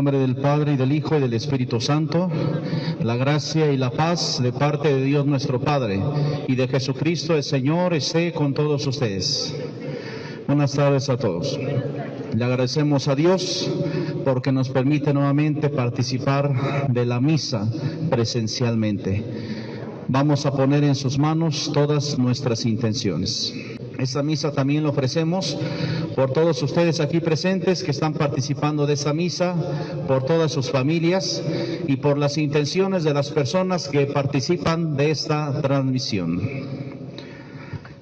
nombre del Padre, y del Hijo, y del Espíritu Santo, la gracia y la paz de parte de Dios nuestro Padre y de Jesucristo el Señor esté con todos ustedes. Buenas tardes a todos. Le agradecemos a Dios porque nos permite nuevamente participar de la misa presencialmente. Vamos a poner en sus manos todas nuestras intenciones. Esta misa también la ofrecemos por todos ustedes aquí presentes que están participando de esta misa, por todas sus familias y por las intenciones de las personas que participan de esta transmisión.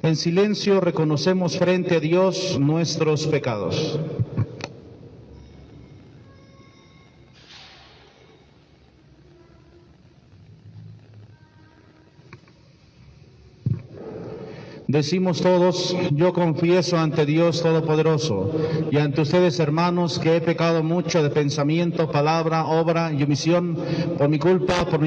En silencio reconocemos frente a Dios nuestros pecados. Decimos todos: yo confieso ante Dios Todopoderoso y ante ustedes, hermanos, que he pecado mucho de pensamiento, palabra, obra y omisión, por mi culpa, por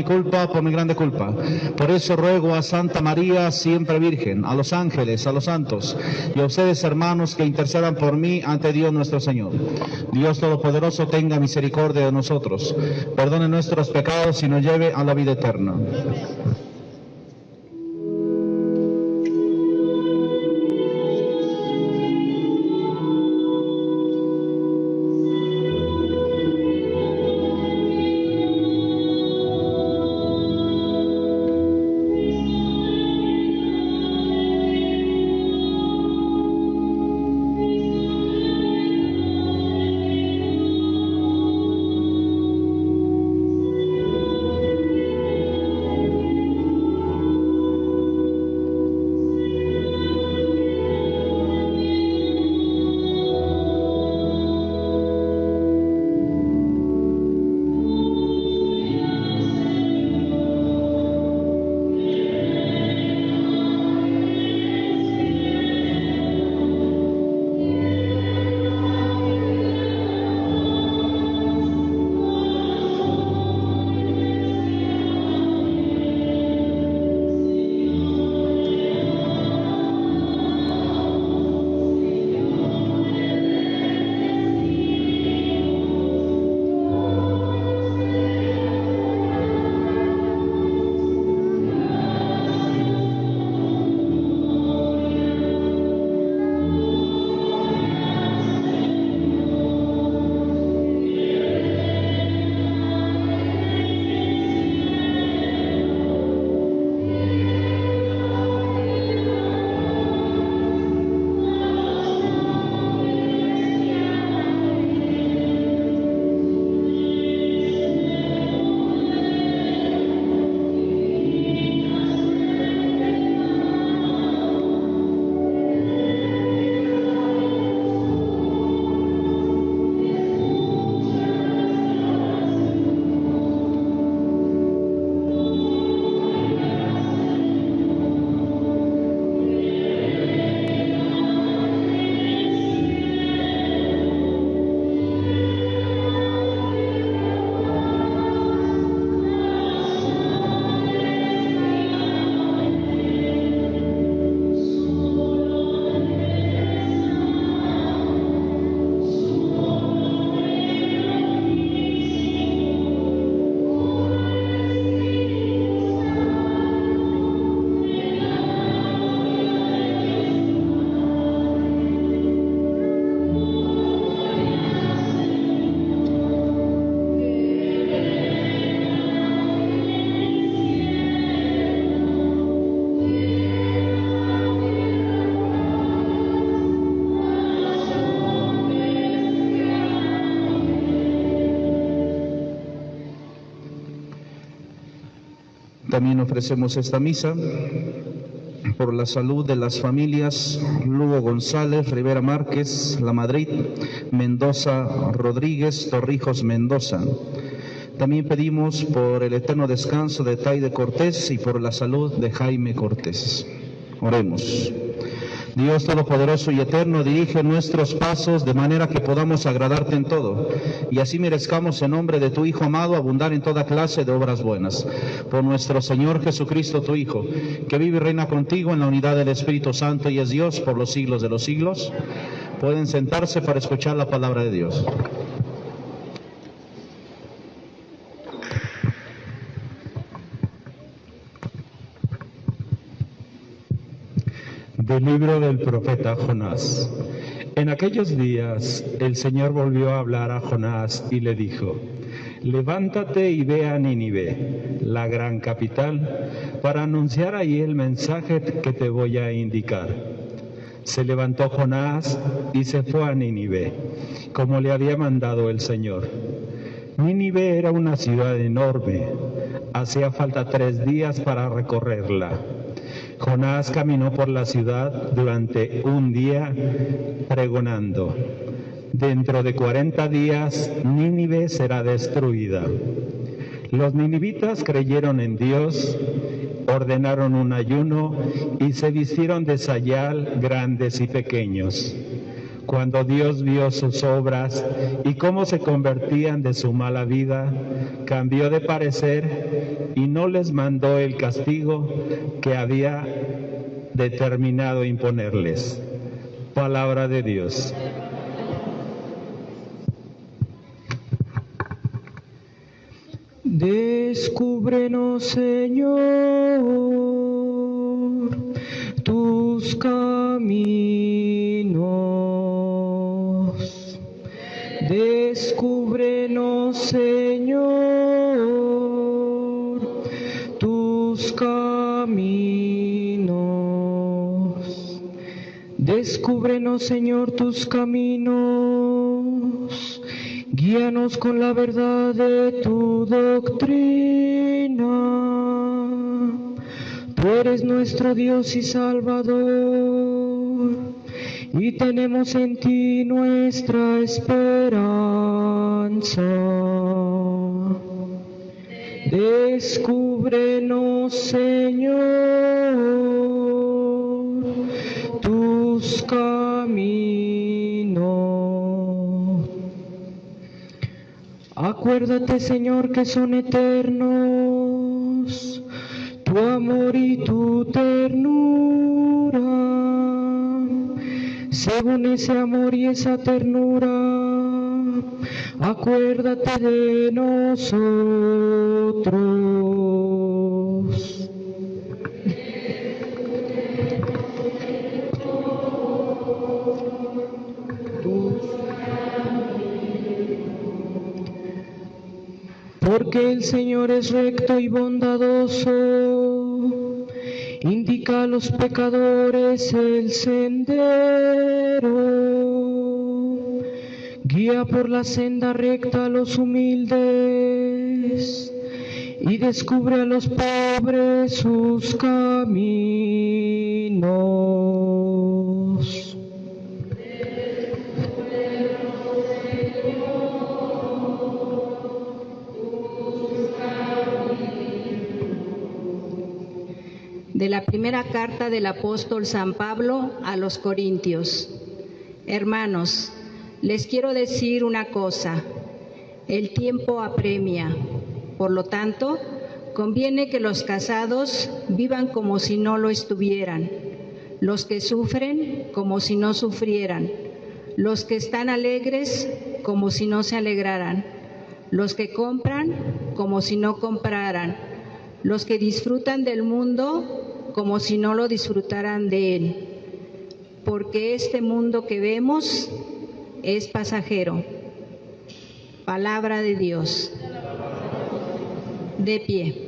mi grande culpa. Por eso ruego a Santa María, siempre Virgen, a los ángeles, a los santos y a ustedes, hermanos, que intercedan por mí ante Dios nuestro Señor. Dios Todopoderoso tenga misericordia de nosotros, perdone nuestros pecados y nos lleve a la vida eterna. También ofrecemos esta misa por la salud de las familias Lugo González, Rivera Márquez, La Madrid, Mendoza Rodríguez, Torrijos Mendoza. También pedimos por el eterno descanso de Taide Cortés y por la salud de Jaime Cortés. Oremos. Dios Todopoderoso y Eterno, dirige nuestros pasos de manera que podamos agradarte en todo, y así merezcamos en nombre de tu Hijo amado abundar en toda clase de obras buenas. Por nuestro Señor Jesucristo, tu Hijo, que vive y reina contigo en la unidad del Espíritu Santo y es Dios por los siglos de los siglos. Pueden sentarse para escuchar la palabra de Dios. Del libro del profeta Jonás. En aquellos días el Señor volvió a hablar a Jonás y le dijo: levántate y ve a Nínive, la gran capital, para anunciar ahí el mensaje que te voy a indicar. Se levantó Jonás y se fue a Nínive, como le había mandado el Señor. Nínive era una ciudad enorme. Hacía falta 3 días para recorrerla. Jonás caminó por la ciudad durante un día pregonando: dentro de 40 días Nínive será destruida. Los ninivitas creyeron en Dios, ordenaron un ayuno y se vistieron de sayal, grandes y pequeños. Cuando Dios vio sus obras y cómo se convertían de su mala vida, cambió de parecer y no les mandó el castigo que había determinado imponerles. Palabra de Dios. Descúbrenos, Señor, tus caminos. Descúbrenos, Señor, tus caminos. Descúbrenos, Señor, tus caminos. Guíanos con la verdad de tu doctrina. Tú eres nuestro Dios y Salvador, y tenemos en ti nuestra esperanza. Descúbrenos, Señor, tus caminos. Acuérdate, Señor, que son eternos tu amor y tu ternura. Según ese amor y esa ternura, acuérdate de nosotros. Porque el Señor es recto y bondadoso, indica a los pecadores el sendero, guía por la senda recta a los humildes y descubre a los pobres sus caminos. De la primera carta del apóstol San Pablo a los Corintios. Hermanos, les quiero decir una cosa: el tiempo apremia. Por lo tanto, conviene que los casados vivan como si no lo estuvieran, los que sufren como si no sufrieran, los que están alegres como si no se alegraran, los que compran como si no compraran, los que disfrutan del mundo como si no lo disfrutaran de él, porque este mundo que vemos es pasajero. Palabra de Dios. De pie.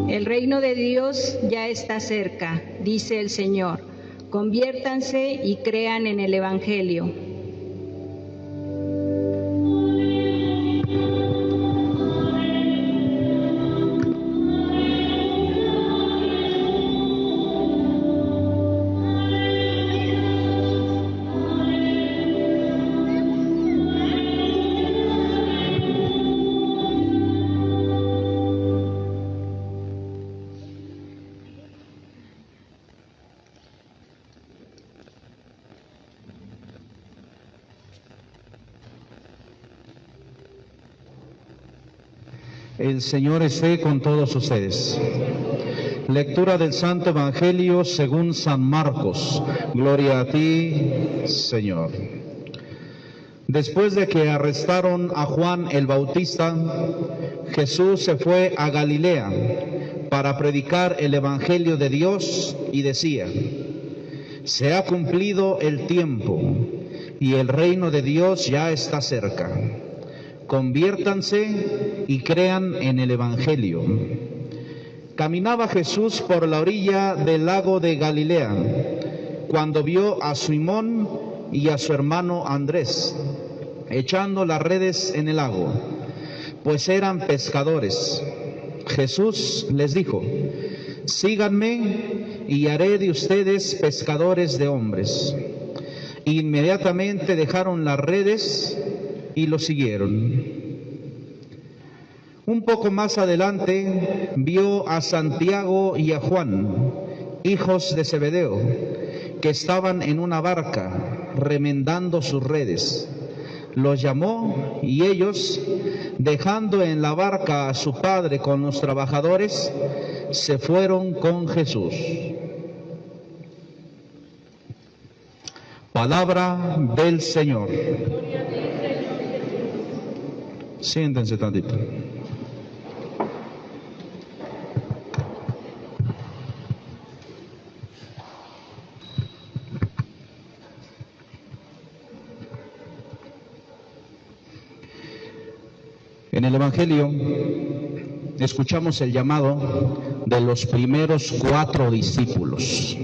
El reino de Dios ya está cerca, dice el Señor. Conviértanse y crean en el Evangelio. El Señor esté con todos ustedes. Lectura del Santo Evangelio según San Marcos. Gloria a ti, Señor. Después de que arrestaron a Juan el Bautista, Jesús se fue a Galilea para predicar el Evangelio de Dios y decía: se ha cumplido el tiempo y el reino de Dios ya está cerca. Conviértanse y crean en el Evangelio. Caminaba Jesús por la orilla del lago de Galilea, cuando vio a Simón y a su hermano Andrés echando las redes en el lago, pues eran pescadores. Jesús les dijo: síganme y haré de ustedes pescadores de hombres. Inmediatamente dejaron las redes y lo siguieron. Un poco más adelante vio a Santiago y a Juan, hijos de Zebedeo, que estaban en una barca remendando sus redes. Los llamó y ellos, dejando en la barca a su padre con los trabajadores, se fueron con Jesús. Palabra del Señor. Siéntense tantito. En el Evangelio escuchamos el llamado de los primeros 4 discípulos.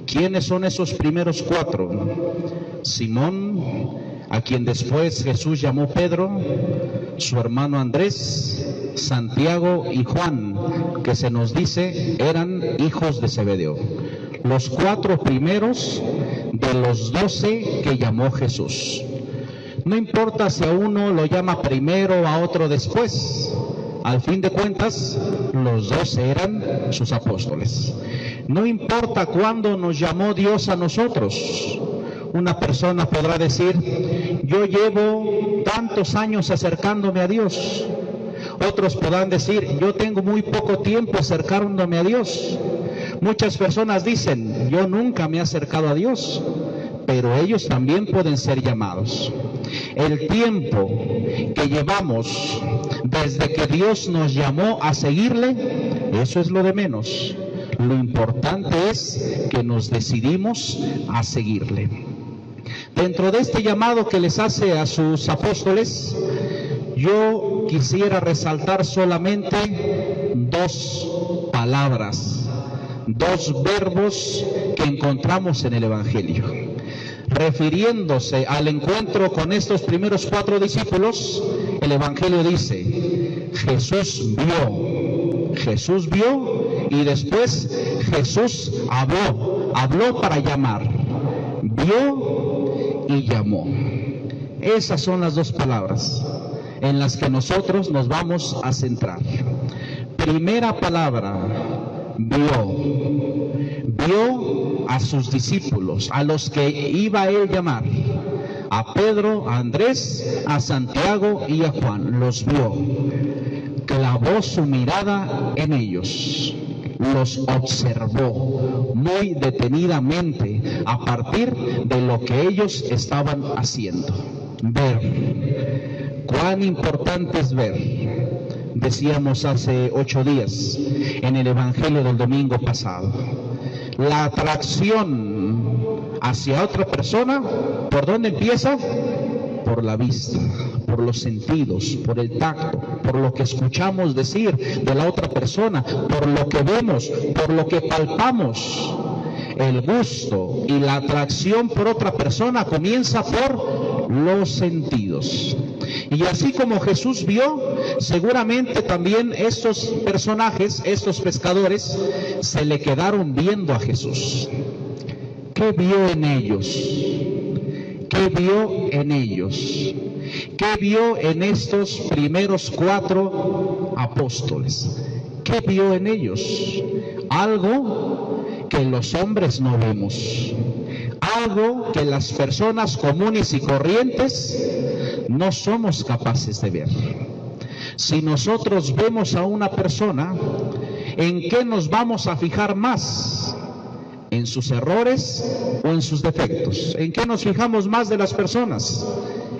¿Quiénes son esos primeros 4? Simón, a quien después Jesús llamó Pedro, su hermano Andrés, Santiago y Juan, que se nos dice eran hijos de Zebedeo. Los 4 primeros de los 12 que llamó Jesús. No importa si a uno lo llama primero o a otro después, al fin de cuentas, los 12 eran sus apóstoles. No importa cuándo nos llamó Dios a nosotros. Una persona podrá decir: yo llevo tantos años acercándome a Dios. Otros podrán decir: yo tengo muy poco tiempo acercándome a Dios. Muchas personas dicen: yo nunca me he acercado a Dios. Pero ellos también pueden ser llamados. El tiempo que llevamos desde que Dios nos llamó a seguirle, eso es lo de menos. Lo importante es que nos decidimos a seguirle. Dentro de este llamado que les hace a sus apóstoles, yo quisiera resaltar solamente 2 palabras, 2 verbos que encontramos en el Evangelio. Refiriéndose al encuentro con estos primeros 4 discípulos, el Evangelio dice: Jesús vio y después Jesús habló para llamar, vio y llamó. Esas son las 2 palabras en las que nosotros nos vamos a centrar. Primera palabra, vio a sus discípulos, a los que iba él a llamar, a Pedro, a Andrés, a Santiago y a Juan. Los vio, clavó su mirada en ellos, los observó muy detenidamente a partir de lo que ellos estaban haciendo. Ver, cuán importante es ver. Decíamos hace 8 días en el Evangelio del domingo pasado, la atracción hacia otra persona, ¿por dónde empieza? Por la vista, por los sentidos, por el tacto, por lo que escuchamos decir de la otra persona, por lo que vemos, por lo que palpamos. El gusto y la atracción por otra persona comienza por los sentidos. Y así como Jesús vio, seguramente también estos personajes, estos pescadores, se le quedaron viendo a Jesús. ¿Qué vio en ellos? ¿Qué vio en ellos? ¿Qué vio en estos primeros 4 apóstoles? ¿Qué vio en ellos? Algo que los hombres no vemos. Algo que las personas comunes y corrientes no somos capaces de ver. Si nosotros vemos a una persona, ¿en qué nos vamos a fijar más? ¿En sus errores o en sus defectos? ¿En qué nos fijamos más de las personas?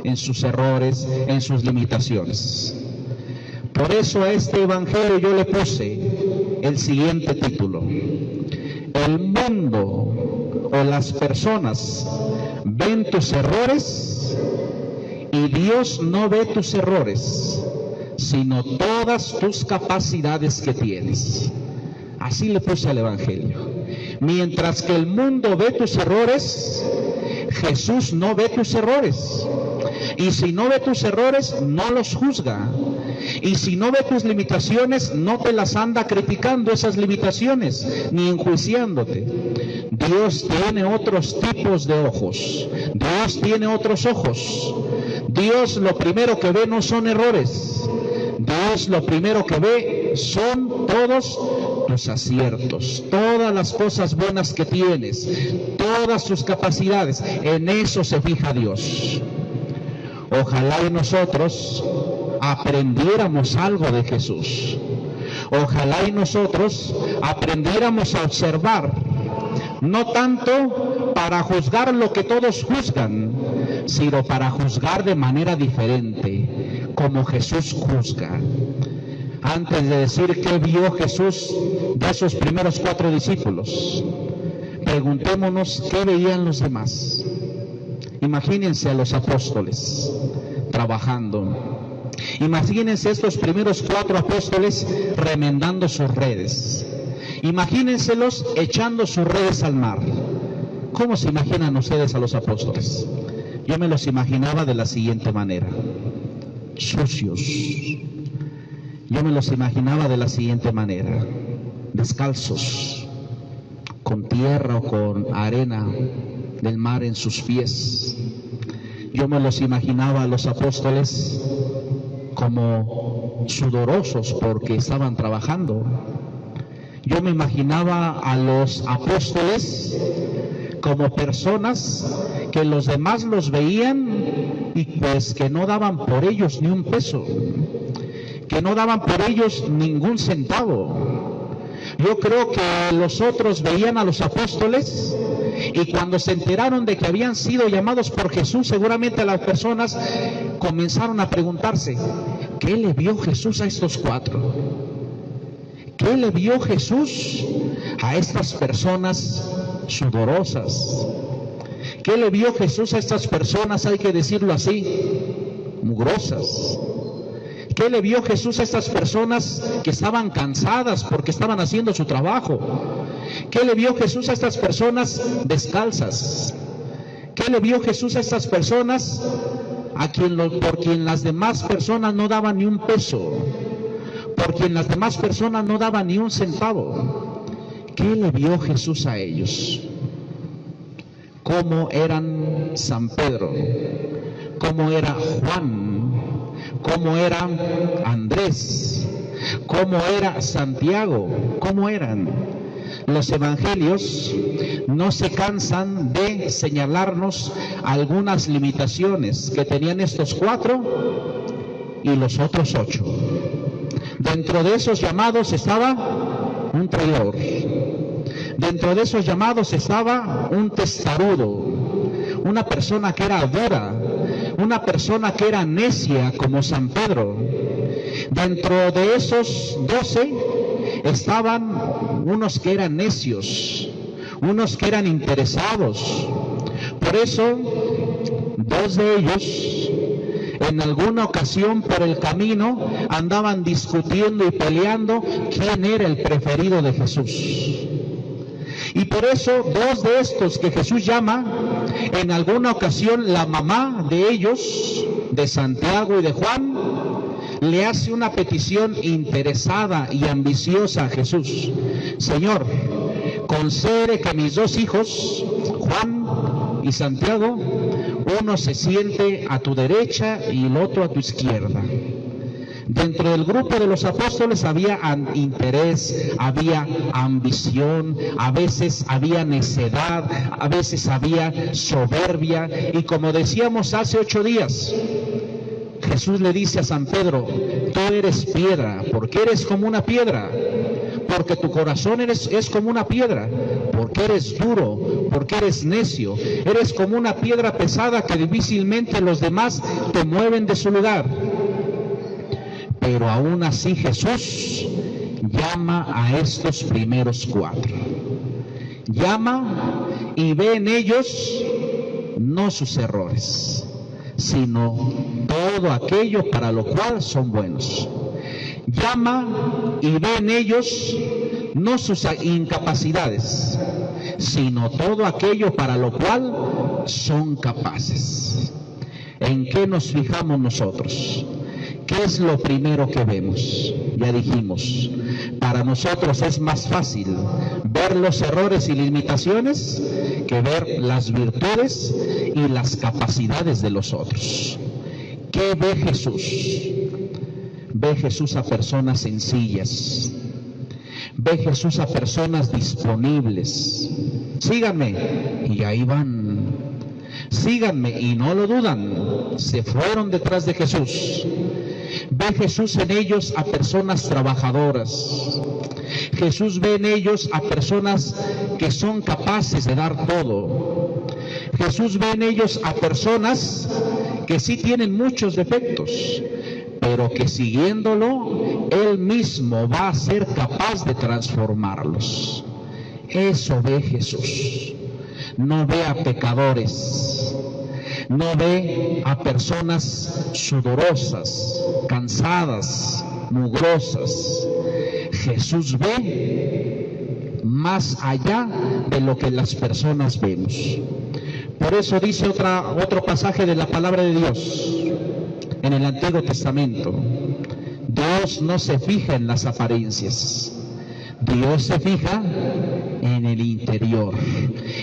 En sus errores, en sus limitaciones. Por eso a este evangelio yo le puse el siguiente título: el mundo o las personas ven tus errores y Dios no ve tus errores, sino todas tus capacidades que tienes. Así le puse al evangelio. Mientras que el mundo ve tus errores, Jesús no ve tus errores. Y si no ve tus errores, no los juzga. Y si no ve tus limitaciones, no te las anda criticando esas limitaciones, ni enjuiciándote. Dios tiene otros tipos de ojos. Dios tiene otros ojos. Dios lo primero que ve no son errores. Dios lo primero que ve son todos tus aciertos, todas las cosas buenas que tienes, todas tus capacidades. En eso se fija Dios. Ojalá y nosotros aprendiéramos algo de Jesús. Ojalá y nosotros aprendiéramos a observar, no tanto para juzgar lo que todos juzgan, sino para juzgar de manera diferente, como Jesús juzga. Antes de decir qué vio Jesús de esos primeros 4 discípulos, preguntémonos qué veían los demás. Imagínense a los apóstoles trabajando. Imagínense estos primeros 4 apóstoles remendando sus redes. Imagínenselos echando sus redes al mar. ¿Cómo se imaginan ustedes a los apóstoles? Yo me los imaginaba de la siguiente manera: sucios. Yo me los imaginaba de la siguiente manera: descalzos, con tierra o con arena del mar en sus pies. Yo me los imaginaba a los apóstoles como sudorosos porque estaban trabajando. Yo me imaginaba a los apóstoles como personas que los demás los veían y pues que no daban por ellos ni un peso, que no daban por ellos ningún centavo. Yo creo que los otros veían a los apóstoles y cuando se enteraron de que habían sido llamados por Jesús, seguramente las personas comenzaron a preguntarse: ¿qué le vio Jesús a estos 4? ¿Qué le vio Jesús a estas personas sudorosas? ¿Qué le vio Jesús a estas personas, hay que decirlo así, mugrosas? ¿Qué le vio Jesús a estas personas que estaban cansadas porque estaban haciendo su trabajo? ¿Qué le vio Jesús a estas personas descalzas? ¿Qué le vio Jesús a estas personas por quien las demás personas no daban ni un peso? Por quien las demás personas no daban ni un centavo. ¿Qué le vio Jesús a ellos? ¿Cómo eran San Pedro? ¿Cómo era Juan? ¿Cómo era Andrés? ¿Cómo era Santiago? ¿Cómo eran? Los evangelios no se cansan de señalarnos algunas limitaciones que tenían estos 4 y los otros 8. Dentro de esos llamados estaba un traidor. Dentro de esos llamados estaba un testarudo, una persona que era dura, una persona que era necia como San Pedro. Dentro de esos 12 estaban unos que eran necios, unos que eran interesados. Por eso, 2 de ellos, en alguna ocasión por el camino, andaban discutiendo y peleando quién era el preferido de Jesús. Y por eso 2 de estos que Jesús llama, en alguna ocasión la mamá de ellos, de Santiago y de Juan, le hace una petición interesada y ambiciosa a Jesús: Señor, concede que mis 2 hijos, Juan y Santiago, uno se siente a tu derecha y el otro a tu izquierda. Dentro del grupo de los apóstoles había interés, había ambición, a veces había necedad, a veces había soberbia. Y como decíamos hace 8 días, Jesús le dice a San Pedro: tú eres piedra, porque eres como una piedra, porque tu corazón es como una piedra, porque eres duro, porque eres necio, eres como una piedra pesada que difícilmente los demás te mueven de su lugar. Pero aún así Jesús llama a estos primeros 4. Llama y ve en ellos no sus errores, sino todo aquello para lo cual son buenos. Llama y ve en ellos no sus incapacidades, sino todo aquello para lo cual son capaces. ¿En qué nos fijamos nosotros? ¿Qué es lo primero que vemos? Ya dijimos, para nosotros es más fácil ver los errores y limitaciones que ver las virtudes y las capacidades de los otros. ¿Qué ve Jesús? Ve Jesús a personas sencillas, ve Jesús a personas disponibles. Síganme, y ahí van. Síganme, y no lo dudan, se fueron detrás de Jesús. Ve Jesús en ellos a personas trabajadoras. Jesús ve en ellos a personas que son capaces de dar todo. Jesús ve en ellos a personas que sí tienen muchos defectos, pero que siguiéndolo, Él mismo va a ser capaz de transformarlos. Eso ve Jesús. No ve a pecadores, no ve a personas sudorosas, cansadas, mugrosas. Jesús ve más allá de lo que las personas vemos. Por eso dice otro pasaje de la palabra de Dios en el Antiguo Testamento: Dios no se fija en las apariencias, Dios se fija en el interior,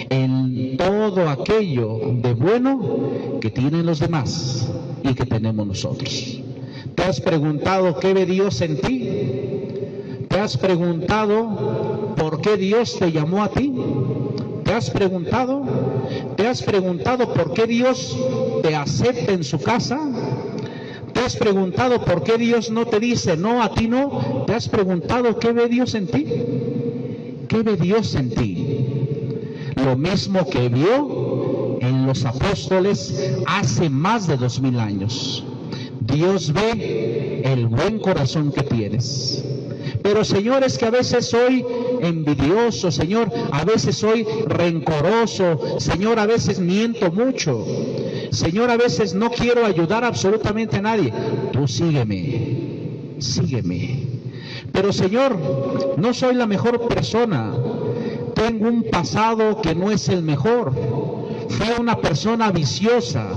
en todo aquello de bueno que tienen los demás y que tenemos nosotros. ¿Te has preguntado qué ve Dios en ti? ¿Te has preguntado por qué Dios te llamó a ti? ¿Te has preguntado? ¿Te has preguntado por qué Dios te acepta en su casa? ¿Te has preguntado por qué Dios no te dice no, a ti no? ¿Te has preguntado qué ve Dios en ti? ¿Qué ve Dios en ti? Lo mismo que vio en los apóstoles hace más de 2000 años. Dios ve el buen corazón que tienes. Pero Señor, es que a veces soy envidioso, Señor, a veces soy rencoroso, Señor, a veces miento mucho, Señor, a veces no quiero ayudar absolutamente a nadie. Tú sígueme, sígueme. Pero Señor, no soy la mejor persona, tengo un pasado que no es el mejor, fui una persona viciosa.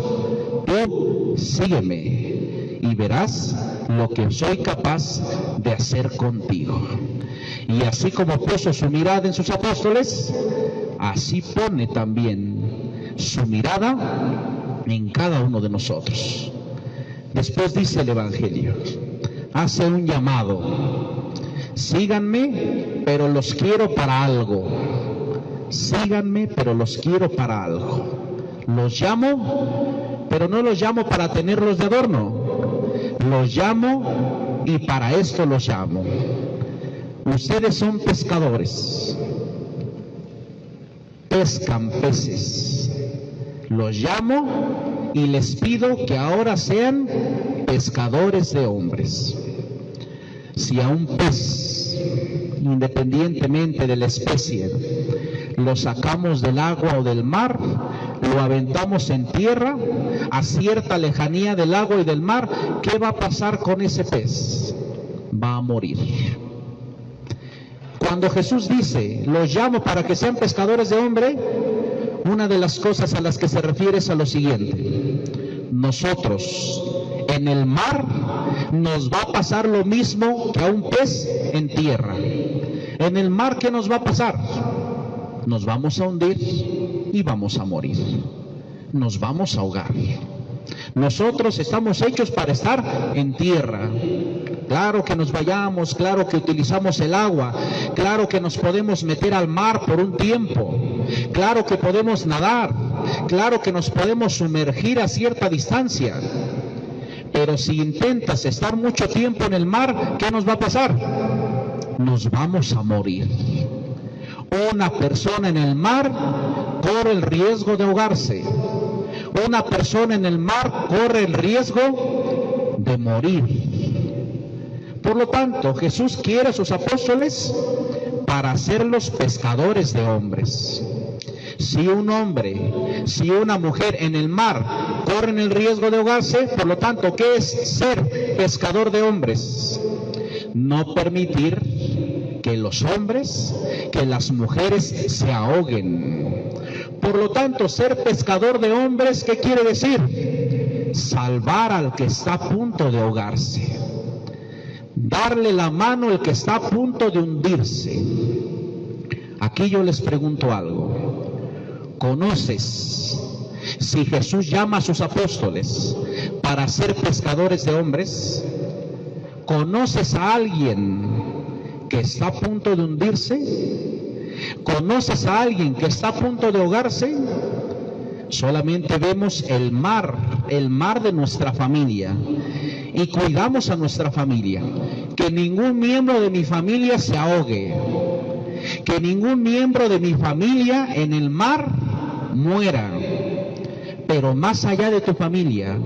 Tú sígueme y verás lo que soy capaz de hacer contigo. Y así como puso su mirada en sus apóstoles, así pone también su mirada en cada uno de nosotros. Después dice el Evangelio, hace un llamado: síganme, pero los quiero para algo. Síganme, pero los quiero para algo. Los llamo, pero no los llamo para tenerlos de adorno. Los llamo y para esto los llamo. Ustedes son pescadores, pescan peces. Los llamo y les pido que ahora sean pescadores de hombres. Si a un pez, independientemente de la especie, lo sacamos del agua o del mar, lo aventamos en tierra, a cierta lejanía del agua y del mar, ¿qué va a pasar con ese pez? Va a morir. Cuando Jesús dice, los llamo para que sean pescadores de hombre, una de las cosas a las que se refiere es a lo siguiente: nosotros en el mar nos va a pasar lo mismo que a un pez en tierra. En el mar, ¿qué nos va a pasar? Nos vamos a hundir y vamos a morir. Nos vamos a ahogar. Nosotros estamos hechos para estar en tierra. Claro que nos vayamos, claro que utilizamos el agua, claro que nos podemos meter al mar por un tiempo, claro que podemos nadar, claro que nos podemos sumergir a cierta distancia. Pero si intentas estar mucho tiempo en el mar, ¿qué nos va a pasar? Nos vamos a morir. Una persona en el mar corre el riesgo de ahogarse. Una persona en el mar corre el riesgo de morir. Por lo tanto, Jesús quiere a sus apóstoles para hacerlos pescadores de hombres. Si un hombre, si una mujer en el mar corren el riesgo de ahogarse, por lo tanto, ¿qué es ser pescador de hombres? No permitir que los hombres, que las mujeres se ahoguen. Por lo tanto, ser pescador de hombres, ¿qué quiere decir? Salvar al que está a punto de ahogarse. Darle la mano al que está a punto de hundirse. Aquí yo les pregunto algo. ¿Conoces si Jesús llama a sus apóstoles para ser pescadores de hombres? ¿Conoces a alguien que está a punto de hundirse? ¿Conoces a alguien que está a punto de ahogarse? Solamente vemos el mar de nuestra familia, y cuidamos a nuestra familia. Que ningún miembro de mi familia se ahogue, que ningún miembro de mi familia en el mar muera. Pero más allá de tu familia,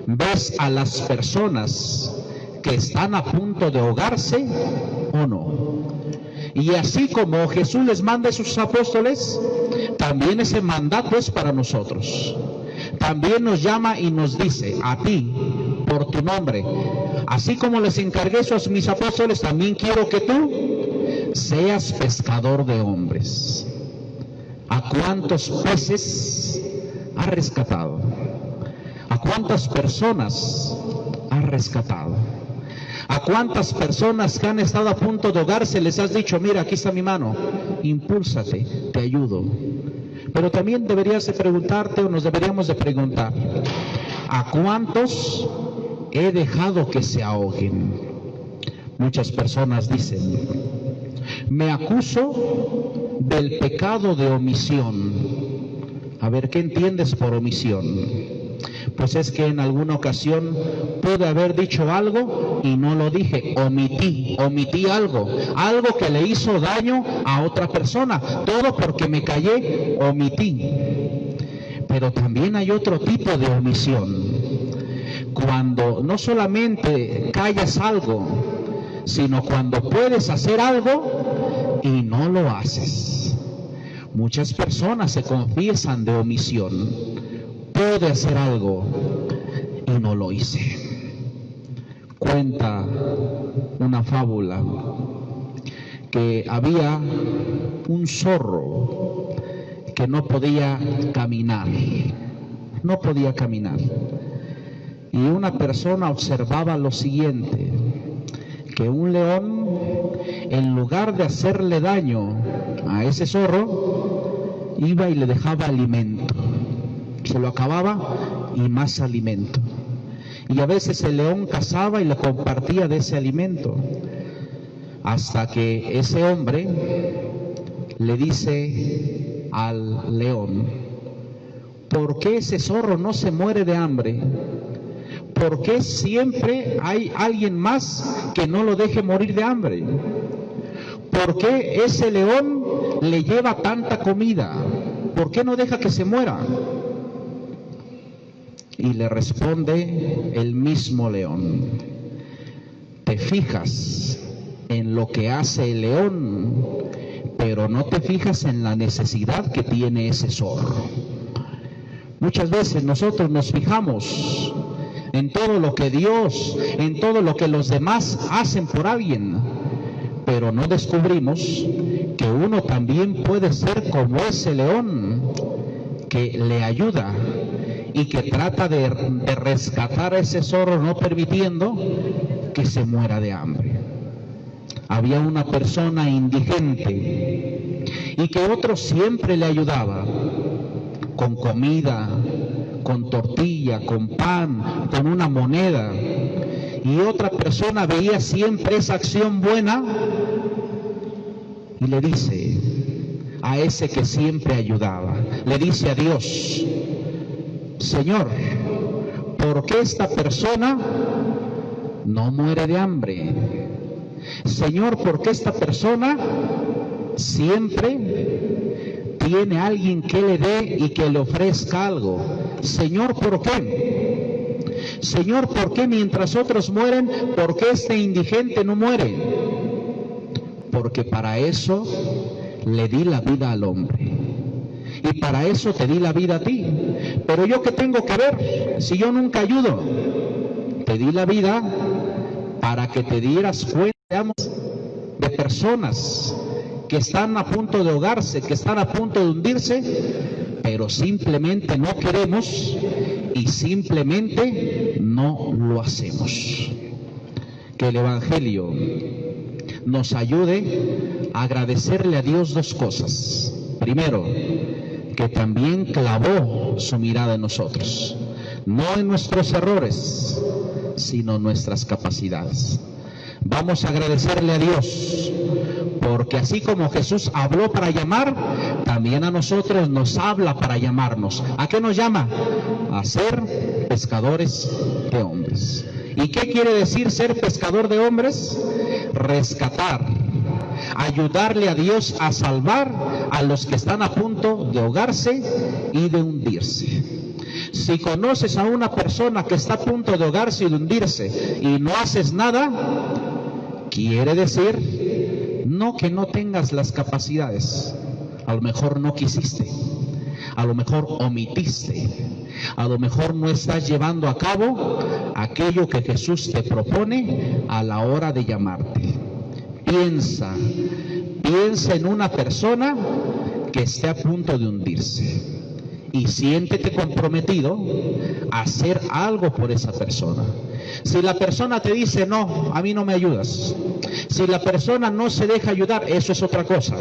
¿ves a las personas que están a punto de ahogarse o no? Y así como Jesús les manda a sus apóstoles, también ese mandato es para nosotros. También nos llama y nos dice: a ti, por tu nombre, así como les encargué eso a mis apóstoles, también quiero que tú seas pescador de hombres. ¿A cuántos peces has rescatado? ¿A cuántas personas has rescatado? ¿A cuántas personas que han estado a punto de ahogarse les has dicho: mira, aquí está mi mano, impúlsate, te ayudo? Pero también deberías de preguntarte, o nos deberíamos de preguntar: ¿a cuántos he dejado que se ahoguen? Muchas personas dicen: me acuso del pecado de omisión. A ver, ¿qué entiendes por omisión? Pues es que en alguna ocasión pude haber dicho algo y no lo dije, omití algo que le hizo daño a otra persona, todo porque me callé, omití. Pero también hay otro tipo de omisión, cuando no solamente callas algo, sino cuando puedes hacer algo y no lo haces. Muchas personas se confiesan de omisión. Pude hacer algo y no lo hice. Cuenta una fábula que había un zorro que no podía caminar. Y una persona observaba lo siguiente: que un león, en lugar de hacerle daño a ese zorro, iba y le dejaba alimento. Se lo acababa y más alimento. Y a veces el león cazaba y le compartía de ese alimento. Hasta que ese hombre le dice al león: ¿por qué ese zorro no se muere de hambre? ¿Por qué siempre hay alguien más que no lo deje morir de hambre? ¿Por qué ese león le lleva tanta comida? ¿Por qué no deja que se muera? Y le responde el mismo león: te fijas en lo que hace el león, pero no te fijas en la necesidad que tiene ese zorro. Muchas veces nosotros nos fijamos en todo lo que Dios, en todo lo que los demás hacen por alguien, pero no descubrimos que uno también puede ser como ese león, que le ayuda y que trata de rescatar a ese zorro, no permitiendo que se muera de hambre. Había una persona indigente y que otro siempre le ayudaba con comida, con tortilla, con pan, con una moneda, y otra persona veía siempre esa acción buena y le dice a ese que siempre ayudaba, le dice a Dios: Señor, ¿por qué esta persona no muere de hambre? Señor, ¿por qué esta persona siempre tiene alguien que le dé y que le ofrezca algo? Señor, ¿por qué? Señor, ¿por qué mientras otros mueren, por qué este indigente no muere? Porque para eso le di la vida al hombre. Y para eso te di la vida a ti. Pero yo, ¿qué tengo que ver si yo nunca ayudo? Te di la vida para que te dieras cuenta de personas que están a punto de ahogarse, que están a punto de hundirse, pero simplemente no queremos y simplemente no lo hacemos. Que el Evangelio nos ayude a agradecerle a Dios dos cosas. Primero, que también clavó su mirada en nosotros, no en nuestros errores, sino en nuestras capacidades. Vamos a agradecerle a Dios, porque así como Jesús habló para llamar, también a nosotros nos habla para llamarnos. ¿A qué nos llama? A ser pescadores de hombres. ¿Y qué quiere decir ser pescador de hombres? Rescatar, ayudarle a Dios a salvar a los que están a punto de ahogarse y de hundirse. Si conoces a una persona que está a punto de ahogarse y de hundirse y no haces nada, quiere decir no que no tengas las capacidades, a lo mejor no quisiste, a lo mejor omitiste, a lo mejor no estás llevando a cabo aquello que Jesús te propone a la hora de llamarte. Piensa en una persona que esté a punto de hundirse y siéntete comprometido a hacer algo por esa persona. Si la persona te dice no, a mí no me ayudas, si la persona no se deja ayudar, eso es otra cosa.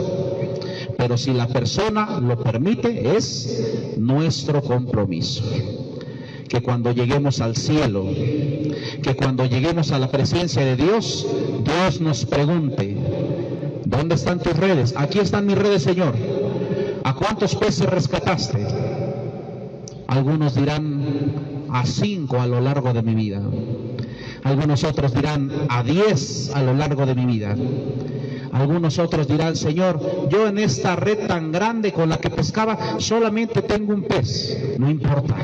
Pero si la persona lo permite, es nuestro compromiso. Que cuando lleguemos al cielo, que cuando lleguemos a la presencia de Dios, Dios nos pregunte: ¿dónde están tus redes? Aquí están mis redes, Señor. ¿A cuántos peces rescataste? Algunos dirán a 5 a lo largo de mi vida. Algunos otros dirán a 10 a lo largo de mi vida. Algunos otros dirán: Señor, yo en esta red tan grande con la que pescaba solamente tengo un pez. No importa,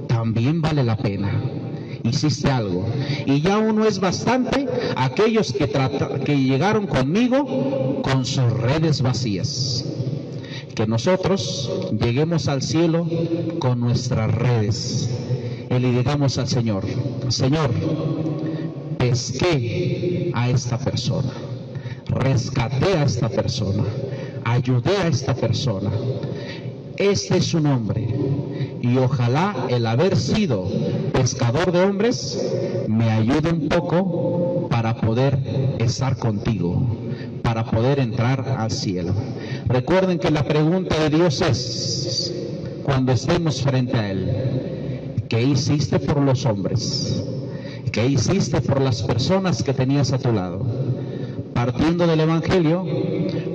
también vale la pena. Hiciste algo. Y ya uno es bastante aquellos que llegaron conmigo con sus redes vacías. Que nosotros lleguemos al cielo con nuestras redes y le digamos al Señor: Señor, pesqué a esta persona, rescaté a esta persona, ayudé a esta persona. Este es su nombre. Y ojalá el haber sido pescador de hombres me ayude un poco para poder estar contigo, para poder entrar al cielo. Recuerden que la pregunta de Dios es, cuando estemos frente a Él: ¿qué hiciste por los hombres? ¿Qué hiciste por las personas que tenías a tu lado? Partiendo del Evangelio,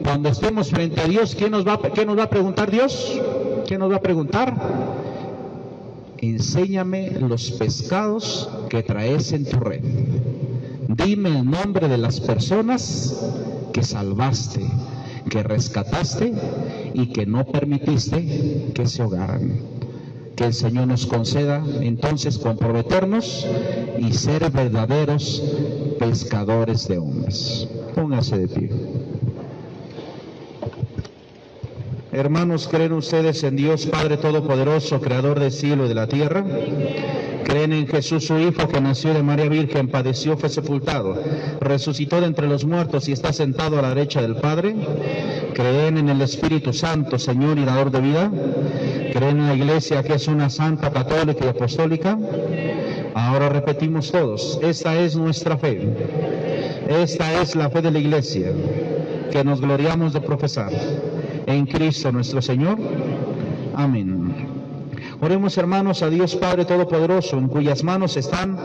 cuando estemos frente a Dios, ¿qué nos va a preguntar Dios? ¿Qué nos va a preguntar? Enséñame los pescados que traes en tu red. Dime el nombre de las personas que salvaste, que rescataste y que no permitiste que se ahogaran. Que el Señor nos conceda entonces comprometernos y ser verdaderos pescadores de hombres. Póngase de pie. Hermanos, ¿creen ustedes en Dios Padre Todopoderoso, Creador del cielo y de la tierra? ¿Creen en Jesús su Hijo, que nació de María Virgen, padeció, fue sepultado, resucitó de entre los muertos y está sentado a la derecha del Padre? ¿Creen en el Espíritu Santo, Señor y dador de vida? ¿Creen en la Iglesia, que es una santa, católica y apostólica? Ahora repetimos todos: esta es nuestra fe. Esta es la fe de la Iglesia, que nos gloriamos de profesar. En Cristo nuestro Señor. Amén. Oremos, hermanos, a Dios Padre Todopoderoso, en cuyas manos están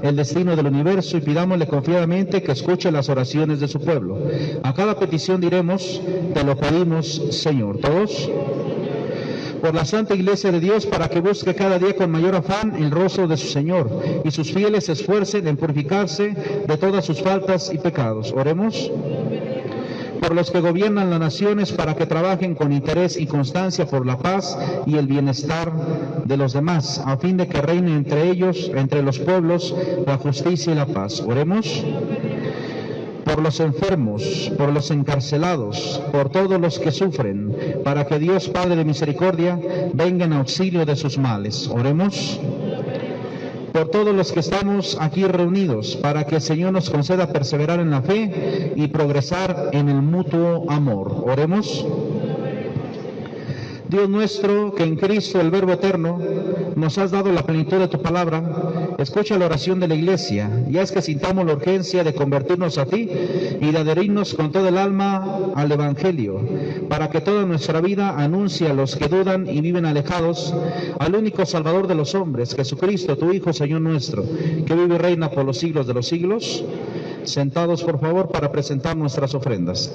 el destino del universo, y pidámosle confiadamente que escuche las oraciones de su pueblo. A cada petición diremos: te lo pedimos, Señor. Todos. por la Santa Iglesia de Dios, para que busque cada día con mayor afán el rostro de su Señor, y sus fieles se esfuercen en purificarse de todas sus faltas y pecados. Oremos. Por los que gobiernan las naciones, para que trabajen con interés y constancia por la paz y el bienestar de los demás, a fin de que reine entre ellos, entre los pueblos, la justicia y la paz. Oremos. Por los enfermos, por los encarcelados, por todos los que sufren, para que Dios Padre de misericordia venga en auxilio de sus males. Oremos. Por todos los que estamos aquí reunidos, para que el Señor nos conceda perseverar en la fe y progresar en el mutuo amor. Oremos. Dios nuestro, que en Cristo, el Verbo eterno, nos has dado la plenitud de tu palabra, escucha la oración de la Iglesia, y haz que sintamos la urgencia de convertirnos a ti y de adherirnos con todo el alma al Evangelio, para que toda nuestra vida anuncie a los que dudan y viven alejados al único Salvador de los hombres, Jesucristo, tu Hijo, Señor nuestro, que vive y reina por los siglos de los siglos. Sentados, por favor, para presentar nuestras ofrendas.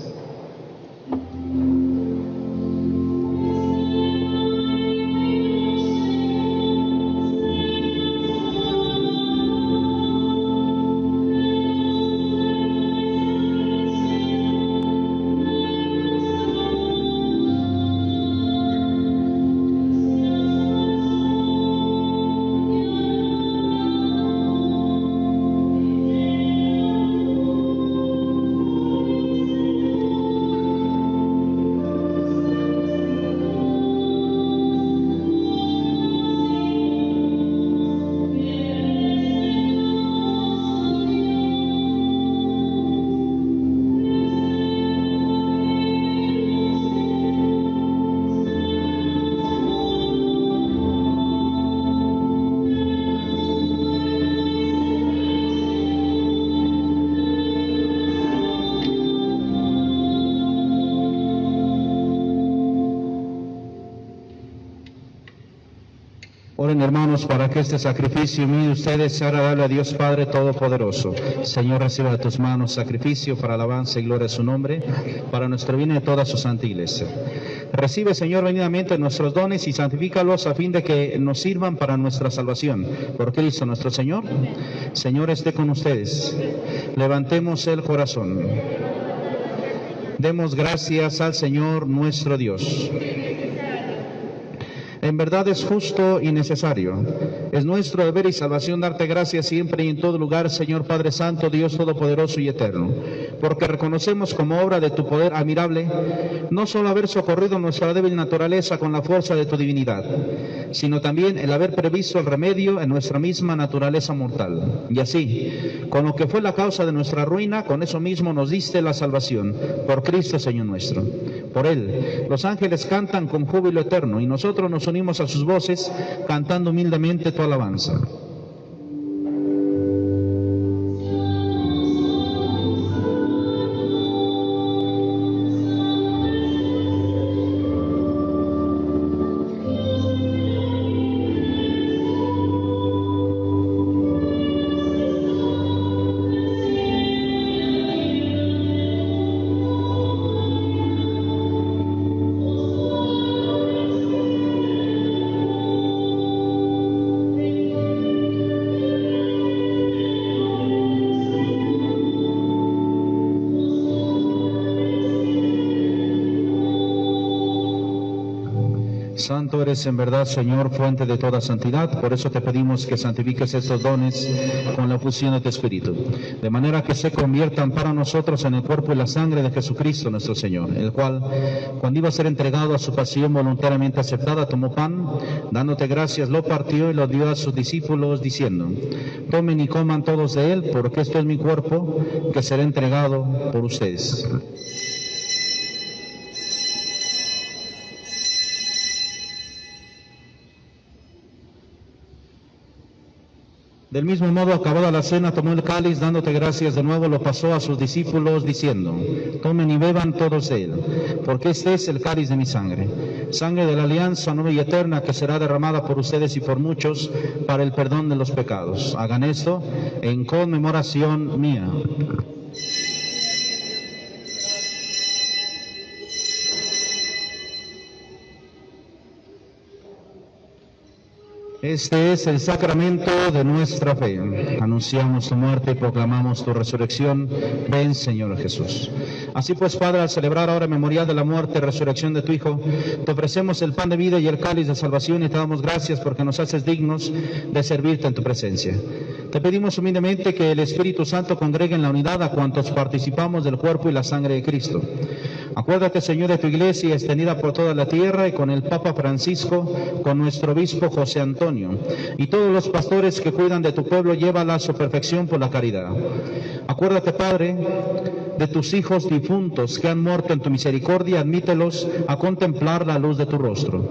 Oren, hermanos, para que este sacrificio mío de ustedes sea agradable a Dios Padre Todopoderoso. Señor, reciba de tus manos sacrificio para alabanza y gloria de su nombre, para nuestro bien y de toda su santa Iglesia. Recibe, Señor, venidamente nuestros dones y santifícalos a fin de que nos sirvan para nuestra salvación. Por Cristo nuestro Señor. Señor, esté con ustedes. Levantemos el corazón. Demos gracias al Señor nuestro Dios. En verdad es justo y necesario. Es nuestro deber y salvación darte gracias siempre y en todo lugar, Señor Padre Santo, Dios Todopoderoso y Eterno, porque reconocemos como obra de tu poder admirable, no solo haber socorrido nuestra débil naturaleza con la fuerza de tu divinidad, sino también el haber previsto el remedio en nuestra misma naturaleza mortal. Y así, con lo que fue la causa de nuestra ruina, con eso mismo nos diste la salvación, por Cristo Señor nuestro. Por Él, los ángeles cantan con júbilo eterno, y nosotros nos unimos a sus voces, cantando humildemente tu alabanza. Santo eres en verdad, Señor, fuente de toda santidad. Por eso te pedimos que santifiques estos dones con la fusión de tu Espíritu, de manera que se conviertan para nosotros en el cuerpo y la sangre de Jesucristo nuestro Señor, el cual, cuando iba a ser entregado a su pasión voluntariamente aceptada, tomó pan, dándote gracias, lo partió y lo dio a sus discípulos, diciendo: tomen y coman todos de él, porque esto es mi cuerpo, que será entregado por ustedes. Del mismo modo, acabada la cena, tomó el cáliz, dándote gracias de nuevo, lo pasó a sus discípulos, diciendo: tomen y beban todos de él, porque este es el cáliz de mi sangre, sangre de la alianza nueva y eterna, que será derramada por ustedes y por muchos para el perdón de los pecados. Hagan esto en conmemoración mía. Este es el sacramento de nuestra fe. Anunciamos tu muerte y proclamamos tu resurrección. Ven, Señor Jesús. Así pues, Padre, al celebrar ahora el memorial de la muerte y resurrección de tu Hijo, te ofrecemos el pan de vida y el cáliz de salvación y te damos gracias porque nos haces dignos de servirte en tu presencia. Te pedimos humildemente que el Espíritu Santo congregue en la unidad a cuantos participamos del cuerpo y la sangre de Cristo. Acuérdate, Señor, de tu iglesia extendida por toda la tierra y con el Papa Francisco, con nuestro obispo José Antonio y todos los pastores que cuidan de tu pueblo, llévala a su perfección por la caridad. Acuérdate, Padre, de tus hijos difuntos que han muerto en tu misericordia, admítelos a contemplar la luz de tu rostro.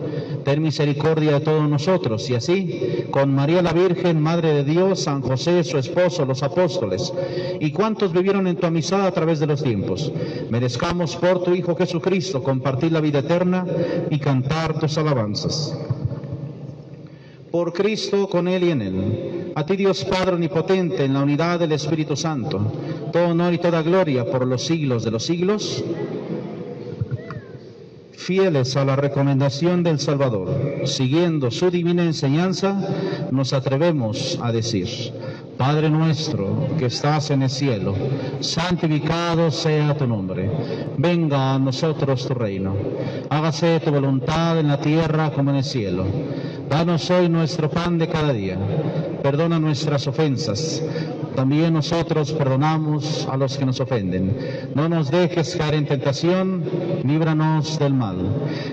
Ten misericordia de todos nosotros y así, con María la Virgen, Madre de Dios, San José, su esposo, los apóstoles y cuantos vivieron en tu amistad a través de los tiempos, merezcamos por tu Hijo Jesucristo compartir la vida eterna y cantar tus alabanzas. Por Cristo, con Él y en Él, a ti Dios Padre Omnipotente, en la unidad del Espíritu Santo, todo honor y toda gloria por los siglos de los siglos. Fieles a la recomendación del Salvador, siguiendo su divina enseñanza, nos atrevemos a decir: Padre nuestro que estás en el cielo, santificado sea tu nombre. Venga a nosotros tu reino. Hágase tu voluntad en la tierra como en el cielo. Danos hoy nuestro pan de cada día. Perdona nuestras ofensas. También nosotros perdonamos a los que nos ofenden. No nos dejes caer en tentación, líbranos del mal.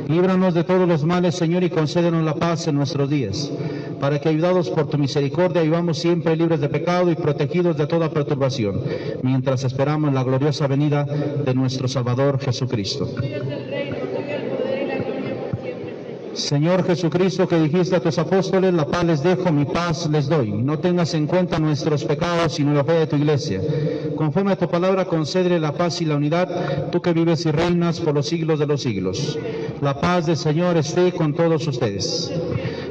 Líbranos de todos los males, Señor, y concédenos la paz en nuestros días, para que, ayudados por tu misericordia, vivamos siempre libres de pecado y protegidos de toda perturbación, mientras esperamos la gloriosa venida de nuestro Salvador Jesucristo. Señor Jesucristo, que dijiste a tus apóstoles: la paz les dejo, mi paz les doy. No tengas en cuenta nuestros pecados, sino la fe de tu iglesia. Conforme a tu palabra, concédele la paz y la unidad, tú que vives y reinas por los siglos de los siglos. La paz del Señor esté con todos ustedes.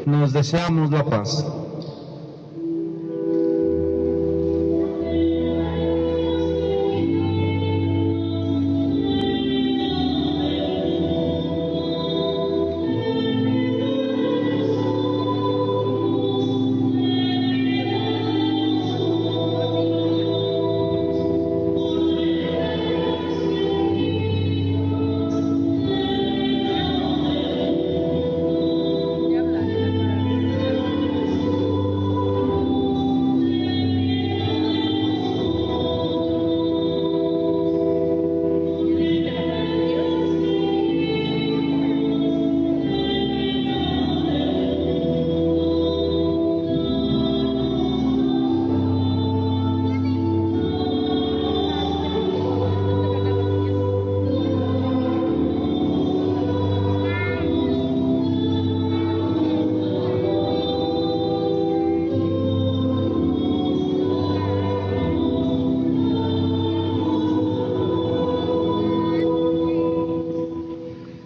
Nos deseamos la paz.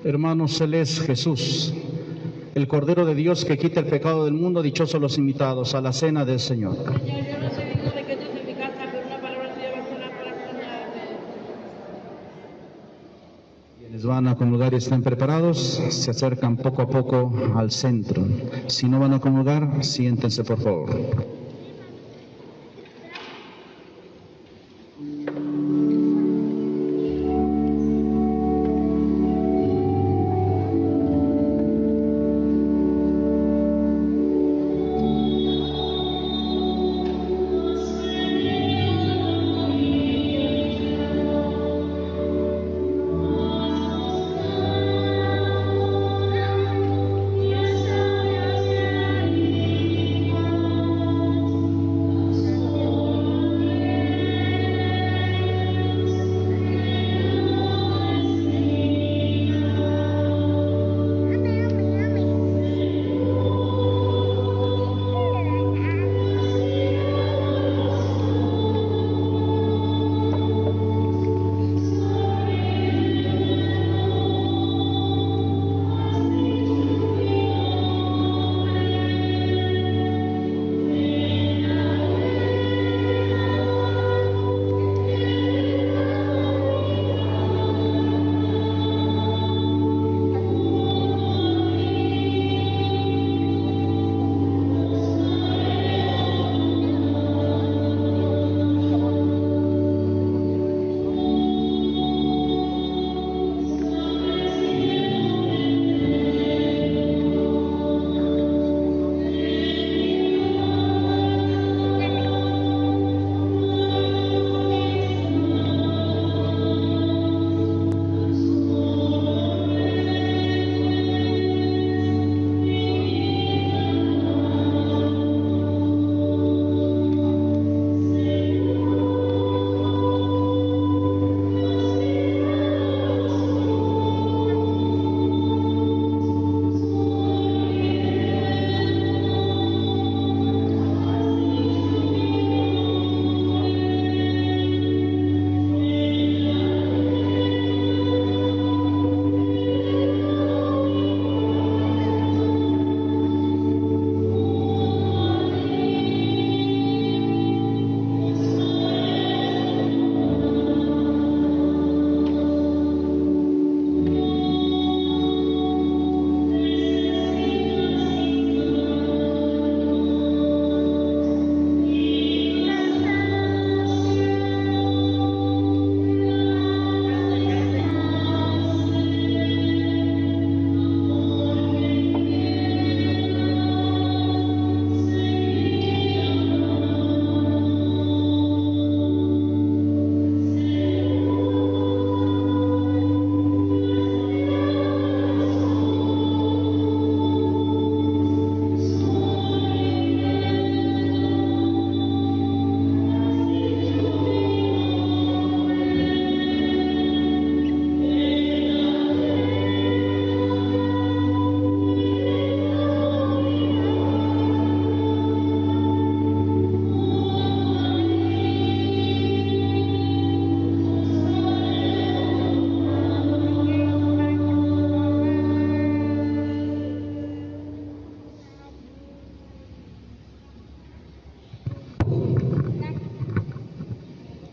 Hermanos, Él es Jesús, el Cordero de Dios que quita el pecado del mundo. Dichosos los invitados a la cena del Señor. Quienes van a comulgar y están preparados, se acercan poco a poco al centro. Si no van a comulgar, siéntense por favor.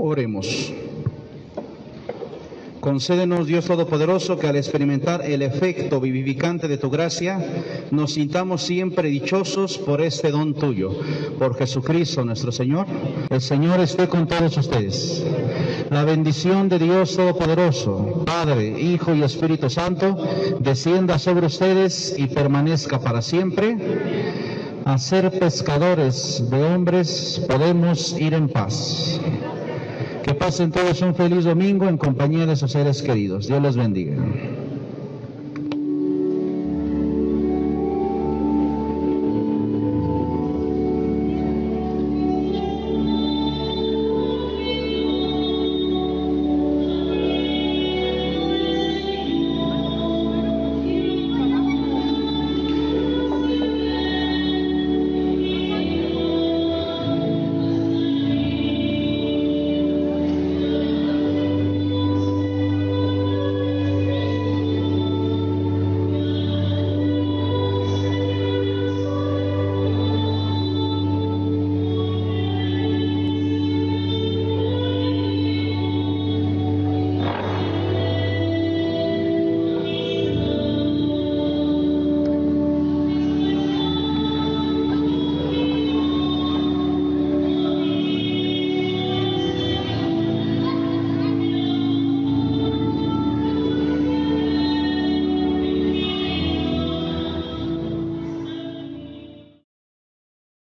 Oremos. Concédenos, Dios Todopoderoso, que al experimentar el efecto vivificante de tu gracia, nos sintamos siempre dichosos por este don tuyo. Por Jesucristo nuestro Señor. El Señor esté con todos ustedes. La bendición de Dios Todopoderoso, Padre, Hijo y Espíritu Santo, descienda sobre ustedes y permanezca para siempre. A ser pescadores de hombres podemos ir en paz. Que pasen todos un feliz domingo en compañía de sus seres queridos. Dios los bendiga.